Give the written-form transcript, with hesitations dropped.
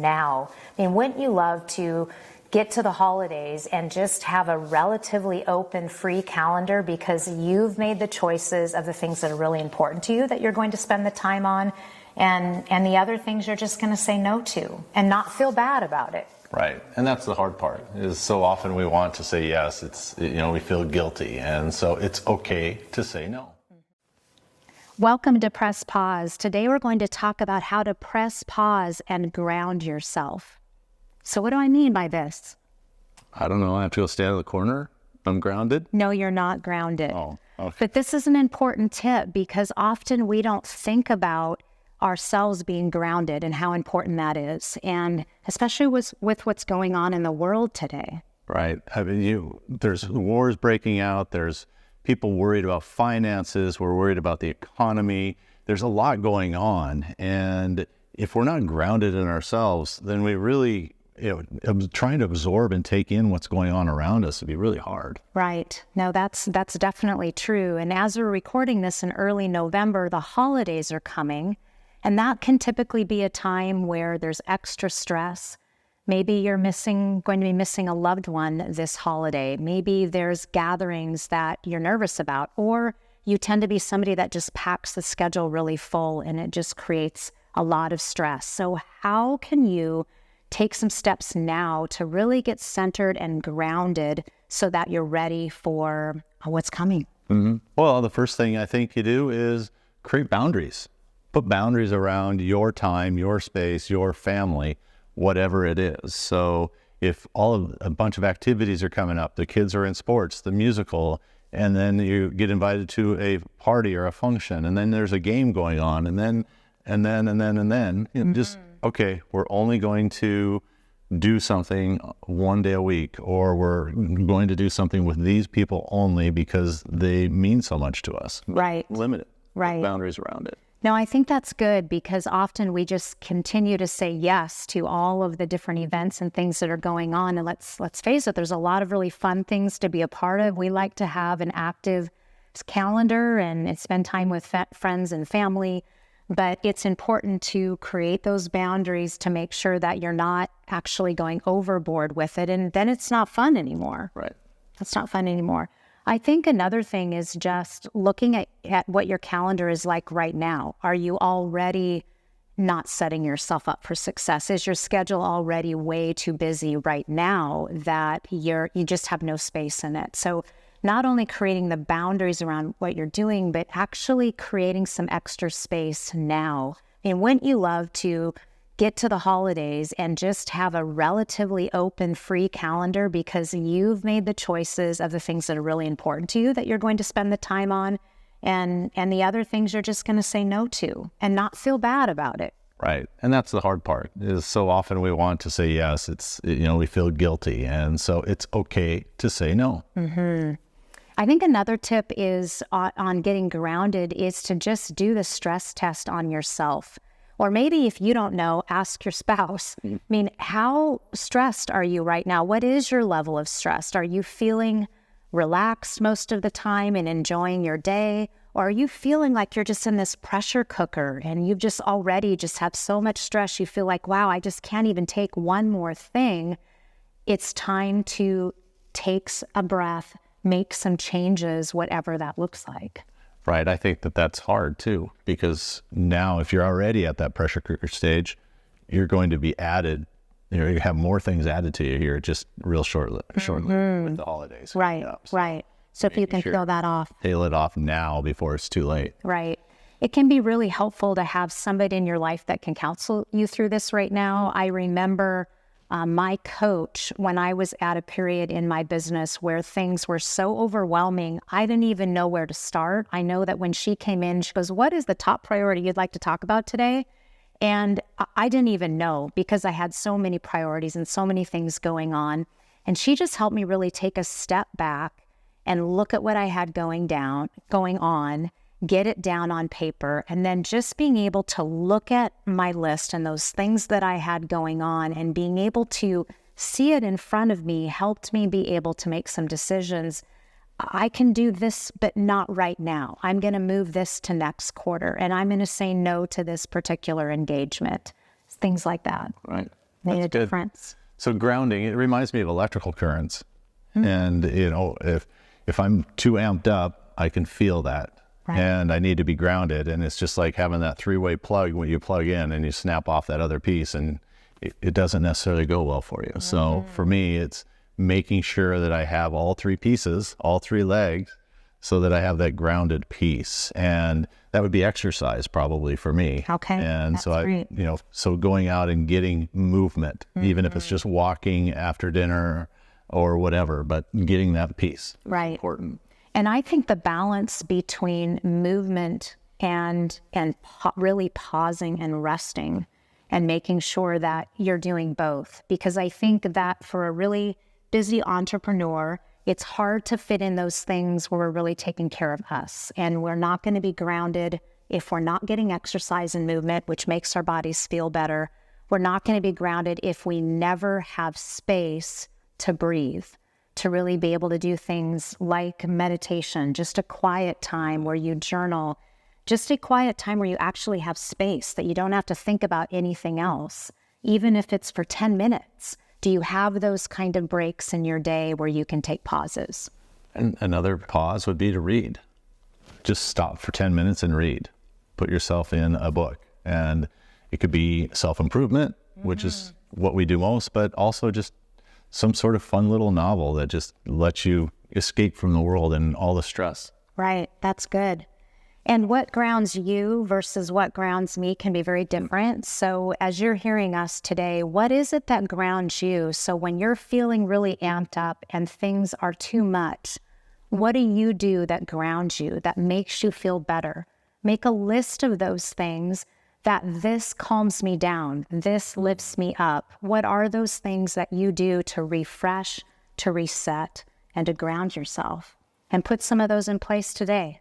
now. I mean, wouldn't you love to get to the holidays and just have a relatively open, free calendar because you've made the choices of the things that are really important to you that you're going to spend the time on, and the other things you're just going to say no to and not feel bad about it. Right. And that's the hard part, is so often we want to say yes. It's, we feel guilty. And so it's okay to say no. Welcome to Press Pause. Today we're going to talk about how to press pause and ground yourself. So what do I mean by this? I don't know. I have to go stand in the corner? I'm grounded? No, you're not grounded. Oh, okay. But this is an important tip because often we don't think about ourselves being grounded and how important that is. And especially with what's going on in the world today. Right. I mean, there's wars breaking out. There's people worried about finances. We're worried about the economy. There's a lot going on. And if we're not grounded in ourselves, then we really, trying to absorb and take in what's going on around us would be really hard. Right. No, that's definitely true. And as we're recording this in early November, the holidays are coming. And that can typically be a time where there's extra stress. Maybe you're going to be missing a loved one this holiday. Maybe there's gatherings that you're nervous about, or you tend to be somebody that just packs the schedule really full and it just creates a lot of stress. So how can you take some steps now to really get centered and grounded so that you're ready for what's coming? Mm-hmm. Well, the first thing I think you do is create boundaries. Put boundaries around your time, your space, your family, whatever it is. So if a bunch of activities are coming up, the kids are in sports, the musical, and then you get invited to a party or a function, and then there's a game going on, and then, just, okay, we're only going to do something one day a week, or we're going to do something with these people only because they mean so much to us. Right. Limit it. Right. Put boundaries around it. No, I think that's good because often we just continue to say yes to all of the different events and things that are going on. And let's face it, there's a lot of really fun things to be a part of. We like to have an active calendar and spend time with friends and family. But it's important to create those boundaries to make sure that you're not actually going overboard with it. And then it's not fun anymore. Right. It's not fun anymore. I think another thing is just looking at what your calendar is like right now. Are you already not setting yourself up for success? Is your schedule already way too busy right now that you just have no space in it? So not only creating the boundaries around what you're doing, but actually creating some extra space now. I mean, wouldn't you love to get to the holidays and just have a relatively open, free calendar because you've made the choices of the things that are really important to you that you're going to spend the time on, and the other things you're just going to say no to and not feel bad about it. Right. And that's the hard part, is so often we want to say yes. It's, we feel guilty. And so it's okay to say no. Mm-hmm. I think another tip is on getting grounded is to just do the stress test on yourself. Or maybe if you don't know, ask your spouse. I mean, how stressed are you right now? What is your level of stress? Are you feeling relaxed most of the time and enjoying your day? Or are you feeling like you're just in this pressure cooker and you've just already just have so much stress, you feel like, wow, I just can't even take one more thing. It's time to take a breath, make some changes, whatever that looks like. Right. I think that's hard too, because now if you're already at that pressure cooker stage, you're going to be added, you have more things added to you here just real shortly with the holidays. Right. Right. So if you can feel that off. Tail it off now before it's too late. Right. It can be really helpful to have somebody in your life that can counsel you through this right now. I remember my coach, when I was at a period in my business where things were so overwhelming, I didn't even know where to start. I know that when she came in, she goes, "What is the top priority you'd like to talk about today?" And I didn't even know because I had so many priorities and so many things going on. And she just helped me really take a step back and look at what I had going on, get it down on paper, and then just being able to look at my list and those things that I had going on and being able to see it in front of me helped me be able to make some decisions. I can do this, but not right now. I'm going to move this to next quarter, and I'm going to say no to this particular engagement. Things like that. Right. made a good. difference. So grounding, it reminds me of electrical currents. And, you know, if I'm too amped up, I can feel that. Right. And I need to be grounded. And it's just like having that three-way plug when you plug in and you snap off that other piece, and it doesn't necessarily go well for you. So for me, it's making sure that I have all three pieces, all three legs, so that I have that grounded piece. And that would be exercise probably for me. Okay, And that's so great. you know, so going out and getting movement, even if it's just walking after dinner or whatever, but getting that piece. Right. Important. And I think the balance between movement and really pausing and resting and making sure that you're doing both. Because I think that for a really busy entrepreneur, it's hard to fit in those things where we're really taking care of us. And we're not going to be grounded if we're not getting exercise and movement, which makes our bodies feel better. We're not going to be grounded if we never have space to breathe, to really be able to do things like meditation, just a quiet time where you journal, just a quiet time where you actually have space that you don't have to think about anything else, even if it's for 10 minutes. Do you have those kind of breaks in your day where you can take pauses? And another pause would be to read. Just stop for 10 minutes and read. Put yourself in a book. And it could be self-improvement, which is what we do most, but also just some sort of fun little novel that just lets you escape from the world and all the stress. Right, that's good. And what grounds you versus what grounds me can be very different. So as you're hearing us today, what is it that grounds you? So when you're feeling really amped up and things are too much, what do you do that grounds you, that makes you feel better? Make a list of those things that this calms me down, this lifts me up. What are those things that you do to refresh, to reset, and to ground yourself? And put some of those in place today.